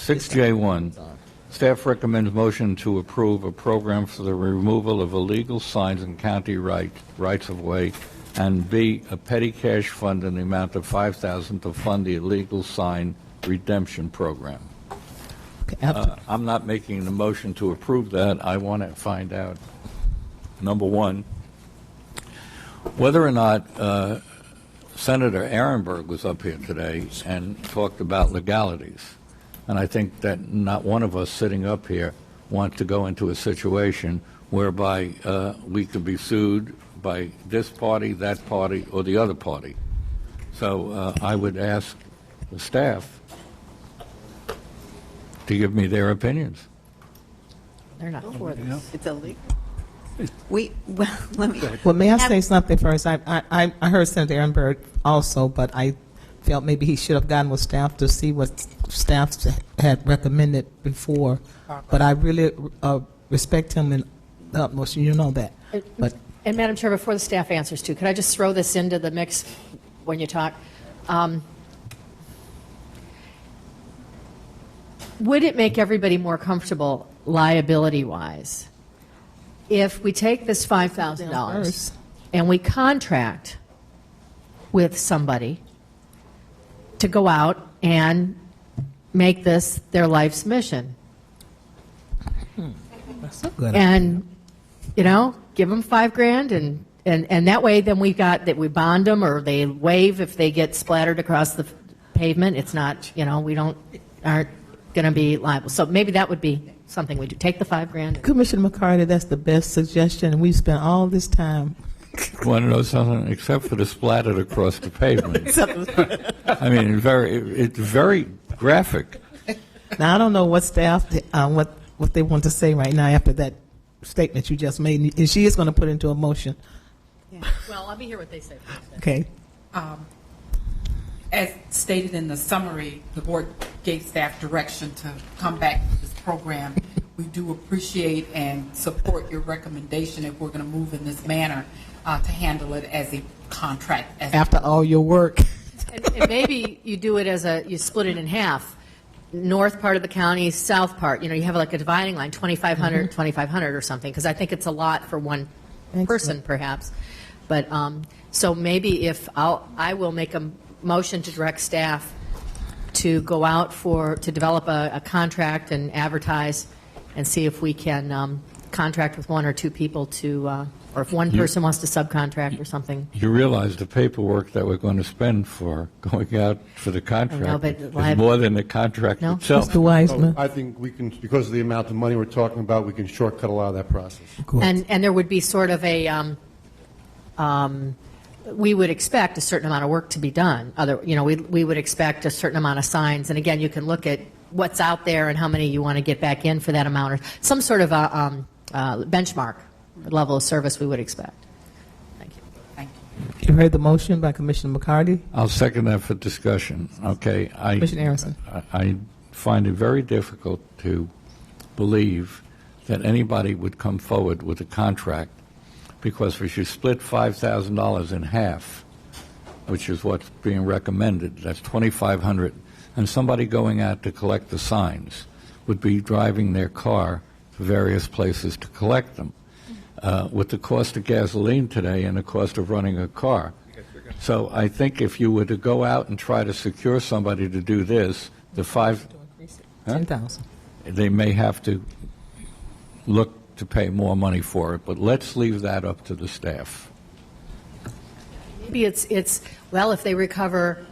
6J1, staff recommends motion to approve a program for the removal of illegal signs in county rights-of-way, and B, a petty cash fund in the amount of $5,000 to fund the illegal sign redemption program. I'm not making the motion to approve that. I want to find out, number one, whether or not Senator Ehrenberg was up here today and talked about legalities. And I think that not one of us sitting up here want to go into a situation whereby we could be sued by this party, that party, or the other party. So I would ask the staff to give me their opinions. They're not for this. It's illegal. Well, may I say something first? I heard Senator Ehrenberg also, but I felt maybe he should have gotten with staff to see what staff had recommended before. But I really respect him in the utmost, you know that. But And Madam Chair, before the staff answers too, could I just throw this into the mix when you talk? Would it make everybody more comfortable liability-wise if we take this $5,000 and we contract with somebody to go out and make this their life's mission? that's a good And, you know, give them $5,000 and that way then we got that we bond them or they waive if they get splattered across the pavement. It's not, you know, aren't going to be liable. So maybe that would be something we do. Take the $5,000. Commissioner McCarty, that's the best suggestion. We've spent all this time. Want to know something? Except for the splattered across the pavement. I mean, it's very graphic. Now, I don't know what staff, what they want to say right now after that statement you just made. And she is going to put into a motion. Well, let me hear what they say. Okay. As stated in the summary, the board gave staff direction to come back with this program. We do appreciate and support your recommendation if we're going to move in this manner to handle it as a contract. After all your work. And maybe you do it you split it in half. North part of the county, south part. You know, you have like a dividing line, 2,500, 2,500 or something, because I think it's a lot for one person, perhaps. But so maybe I will make a motion to direct staff to go out to develop a contract and advertise and see if we can contract with one or two people or if one person wants to subcontract or something. You realize the paperwork that we're going to spend for going out for the contract is more than the contract itself. Mr. Wiseman. I think we can, because of the amount of money we're talking about, we can shortcut a lot of that process. And there would be sort of a we would expect a certain amount of work to be done. We would expect a certain amount of signs. And again, you can look at what's out there and how many you want to get back in for that amount, or some sort of a benchmark level of service we would expect. Thank you. Thank you. You heard the motion by Commissioner McCarty. I'll second that for discussion. Okay. Commissioner Aronson. I find it very difficult to believe that anybody would come forward with a contract, because if you split $5,000 in half, which is what's being recommended, that's $2,500, and somebody going out to collect the signs would be driving their car to various places to collect them, with the cost of gasoline today and the cost of running a car. So I think if you were to go out and try to secure somebody to do this, the $10,000, they may have to look to pay more money for it, but let's leave that up to the staff. Maybe it's well, if they recover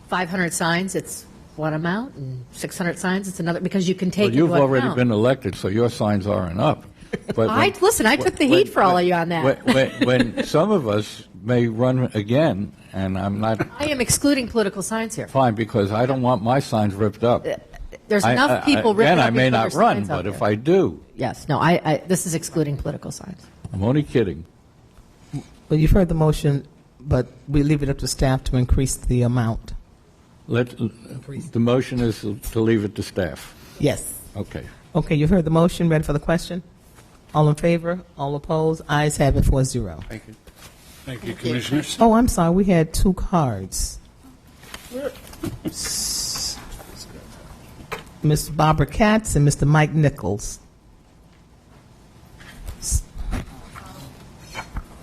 500 signs, it's one amount, and 600 signs, it's another, because you can take Well, you've into already account. been elected, so your signs aren't up. But I took the heat for all of you on that. When some of us may run again, and I'm not I am excluding political signs here. fine, because I don't want my signs ripped up. There's enough people ripping Again, up I may each not other's run, signs out but if there. I do, Yes, no, this is excluding political signs. I'm only kidding. But you've heard the motion, but we leave it up to staff to increase the amount. The motion is to leave it to staff. Yes. Okay. Okay, you've heard the motion. Ready for the question? All in favor? All opposed? Ayes have it 4-0. Thank you. Thank you, Commissioners. Oh, I'm sorry. We had two cards. Ms. Barbara Katz and Mr. Mike Nichols.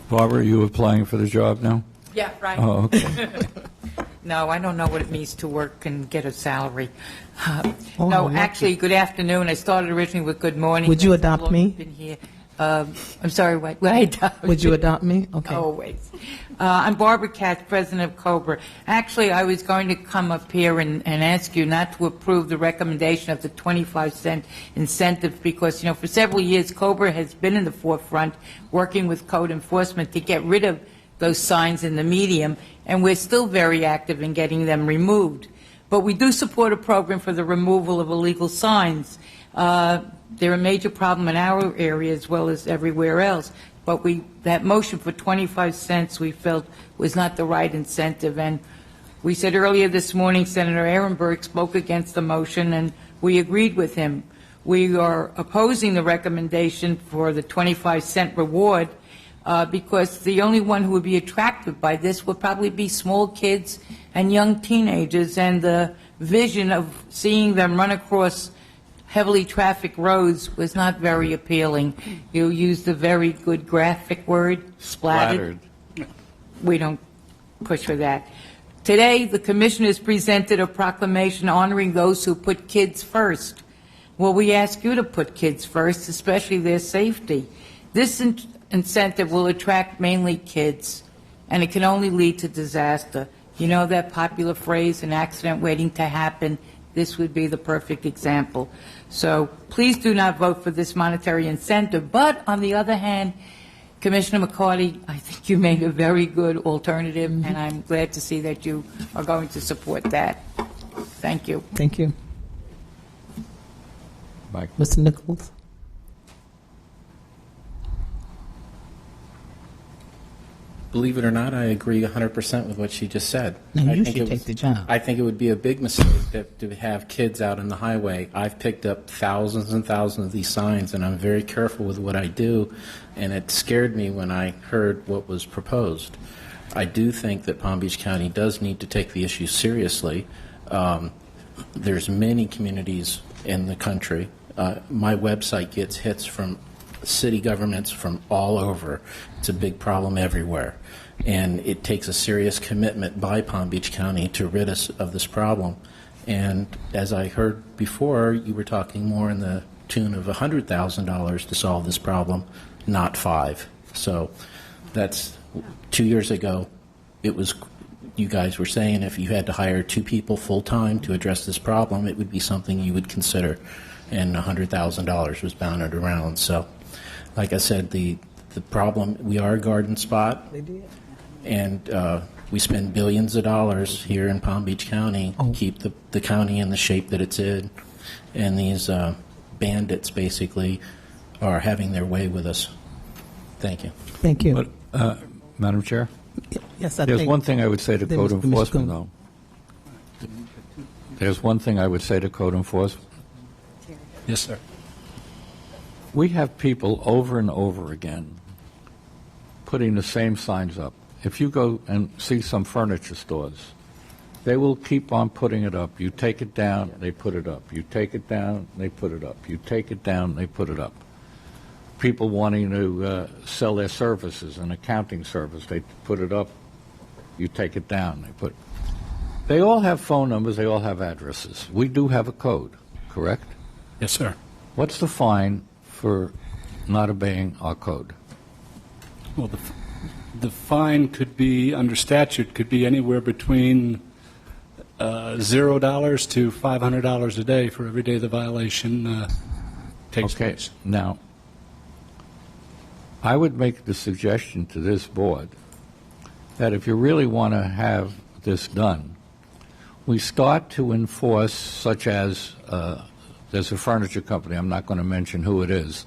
Barbara, are you applying for the job now? Yeah, right. Oh, okay. No, I don't know what it means to work and get a salary. Oh, No, lucky. actually, good afternoon. I started originally with good morning. Would you That's how adopt long me? I've been here. I'm sorry, what? Would I adopt Would you adopt me? Okay. Always. I'm Barbara Katz, president of COBRA. Actually, I was going to come up here and ask you not to approve the recommendation of the 25-cent incentive because, for several years, COBRA has been in the forefront working with code enforcement to get rid of those signs in the medium, and we're still very active in getting them removed. But we do support a program for the removal of illegal signs. They're a major problem in our area as well as everywhere else. But that motion for 25 cents we felt was not the right incentive. And we said earlier this morning, Senator Ehrenberg spoke against the motion, and we agreed with him. We are opposing the recommendation for the 25-cent reward because the only one who would be attracted by this would probably be small kids and young teenagers, and the vision of seeing them run across heavily trafficked roads was not very appealing. You used a very good graphic word, splattered. We don't push for that. Today, the Commission has presented a proclamation honoring those who put kids first. Well, we ask you to put kids first, especially their safety. This incentive will attract mainly kids, and it can only lead to disaster. You know that popular phrase, an accident waiting to happen? This would be the perfect example. So please do not vote for this monetary incentive. But on the other hand, Commissioner McCarty, I think you made a very good alternative, and I'm glad to see that you are going to support that. Thank you. Thank you. Mike. Mr. Nichols? Believe it or not, I agree 100% with what she just said. Now, I you think should it take was- the job. I think it would be a big mistake to have kids out on the highway. I've picked up thousands and thousands of these signs, and I'm very careful with what I do, and it scared me when I heard what was proposed. I do think that Palm Beach County does need to take the issue seriously. There's many communities in the country. My website gets hits from city governments from all over. It's a big problem everywhere. And it takes a serious commitment by Palm Beach County to rid us of this problem. And as I heard before, you were talking more in the tune of $100,000 to solve this problem, not $5. So that's 2 years ago. It was, you guys were saying if you had to hire 2 people full-time to address this problem, it would be something you would consider. And $100,000 was bounded around. So, like I said, the problem, we are a garden spot, and we spend billions of dollars here in Palm Beach County to keep the county in the shape that it's in, and these bandits basically are having their way with us. Thank you. Thank you. But, Madam Chair, Yes, I there's think. one thing I would say to Then code Mr. enforcement, Coon. though. There's one thing I would say to code enforcement. Yes, sir. We have people over and over again putting the same signs up. If you go and see some furniture stores, they will keep on putting it up. You take it down, they put it up. You take it down, they put it up. You take it down, they put it up. People wanting to sell their services, an accounting service, they put it up. You take it down, they put. They all have phone numbers, they all have addresses. We do have a code, correct? Yes, sir. What's the fine for not obeying our code? Well, the fine could be, under statute, could be anywhere between $0 to $500 a day for every day the violation takes Okay, place. now, I would make the suggestion to this board that if you really want to have this done, we start to enforce, such as there's a furniture company, I'm not going to mention who it is,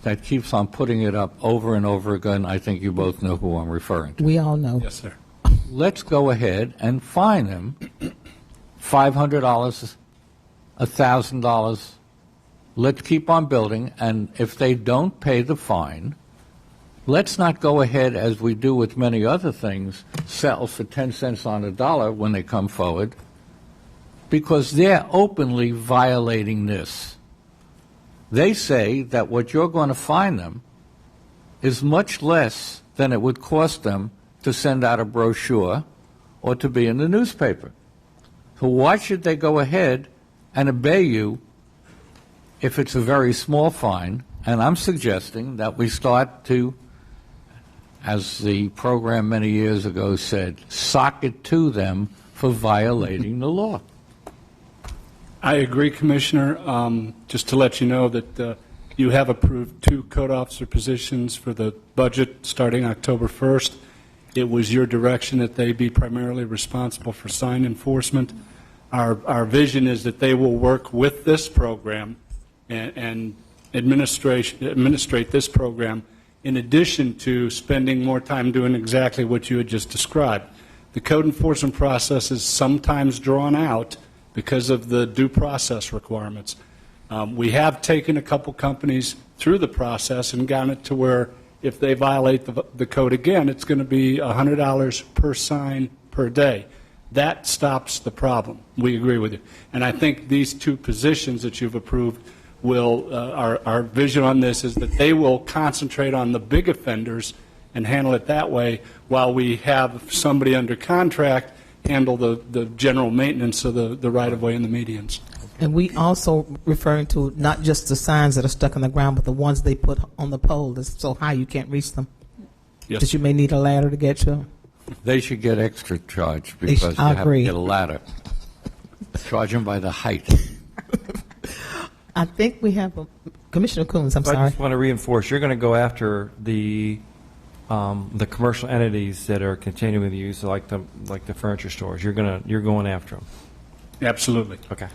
that keeps on putting it up over and over again. I think you both know who I'm referring to. We all know. Yes, sir. Let's go ahead and fine them $500, $1,000. Let's keep on building, and if they don't pay the fine, let's not go ahead, as we do with many other things, sell for 10 cents on the dollar when they come forward. because they're openly violating this. They say that what you're going to fine them is much less than it would cost them to send out a brochure or to be in the newspaper. So why should they go ahead and obey you if it's a very small fine? And I'm suggesting that we start to, as the program many years ago said, sock it to them for violating the law. I agree, Commissioner. Just to let you know that you have approved 2 code officer positions for the budget starting October 1st. It was your direction that they be primarily responsible for sign enforcement. Our vision is that they will work with this program and administrate this program in addition to spending more time doing exactly what you had just described. The code enforcement process is sometimes drawn out because of the due process requirements. We have taken a couple companies through the process and gotten it to where if they violate the code again, it's going to be $100 per sign per day. That stops the problem. We agree with you. And I think these 2 positions that you've approved will, our vision on this is that they will concentrate on the big offenders and handle it that way while we have somebody under contract handle the general maintenance of the right-of-way and the medians. And we also referring to not just the signs that are stuck in the ground, but the ones they put on the pole that's so high you can't reach them. Yes. That you may need a ladder to get to them. They should get extra charge because you I have to agree. get a ladder. Charge them by the height. I think we have Commissioner Coons. I'm So I sorry. just want to reinforce, you're going to go after the commercial entities that are continuing the use, like the furniture stores. You're going after them. Absolutely. Okay.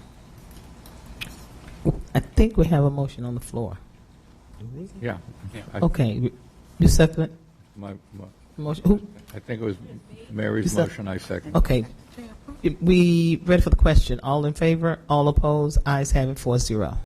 I think we have a motion on the floor. Yeah. Okay, you second it? My, Motion. Who? I think it was Mary's You said- motion, I second. Okay. We ready for the question? All in favor? All opposed? Ayes have it 4-0.